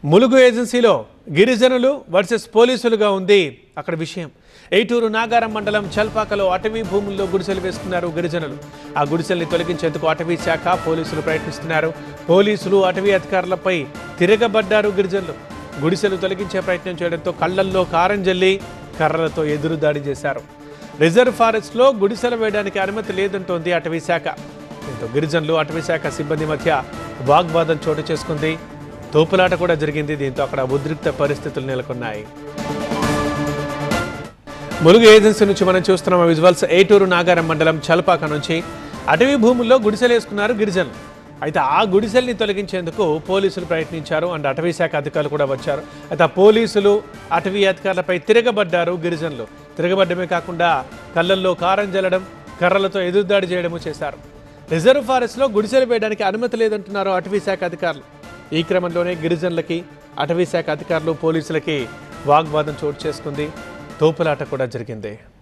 ములుగు ఏజెన్సీలో గిరిజనులు వర్సెస్ పోలీసులుగా ఉంది అక్కడ విషయం. ఏటూరు నాగారం మండలం చల్పాకలో అటవీ భూముల్లో గుడిసెలు వేసుకున్నారు గిరిజనులు. ఆ గుడిసెల్ని తొలగించేందుకు అటవీ శాఖ పోలీసులు ప్రయత్నిస్తున్నారు. పోలీసులు అటవీ అధికారులపై తిరగబడ్డారు గిరిజనులు. గుడిసెలు తొలగించే ప్రయత్నం చేయడంతో కళ్లల్లో కారం జల్లి కర్రలతో ఎదురుదాడి చేశారు. రిజర్వ్ ఫారెస్ట్లో గుడిసెలు వేయడానికి అనుమతి లేదంటోంది అటవీ శాఖ. దీంతో గిరిజనులు అటవీ శాఖ సిబ్బంది మధ్య వాగ్వాదం చోటు చేసుకుంది. తోపులాట కూడా జరిగింది. దీంతో అక్కడ ఉద్రిక్త పరిస్థితులు నెలకొన్నాయి. ములుగు ఏజెన్సీ నుంచి మనం చూస్తున్నాం విజువల్స్. ఏటూరు నాగారం మండలం చల్పాక నుంచి అటవీ భూముల్లో గుడిసెలు వేసుకున్నారు గిరిజనులు. అయితే ఆ గుడిసెల్ని తొలగించేందుకు పోలీసులు ప్రయత్నించారు అండ్ అటవీ శాఖ అధికారులు కూడా వచ్చారు. అయితే ఆ పోలీసులు అటవీ అధికారులపై తిరగబడ్డారు గిరిజనులు. తిరగబడ్డమే కాకుండా కళ్ళల్లో కారం జల్లడం, కర్రలతో ఎదురుదాడి చేయడము చేశారు. రిజర్వ్ ఫారెస్ట్లో గుడిసెలు వేయడానికి అనుమతి లేదంటున్నారు అటవీ శాఖ అధికారులు. ఈ క్రమంలోనే గిరిజనులకి అటవీ శాఖ అధికారులు పోలీసులకి వాగ్వాదం చోటు చేసుకుంది. తోపులాట కూడా జరిగింది.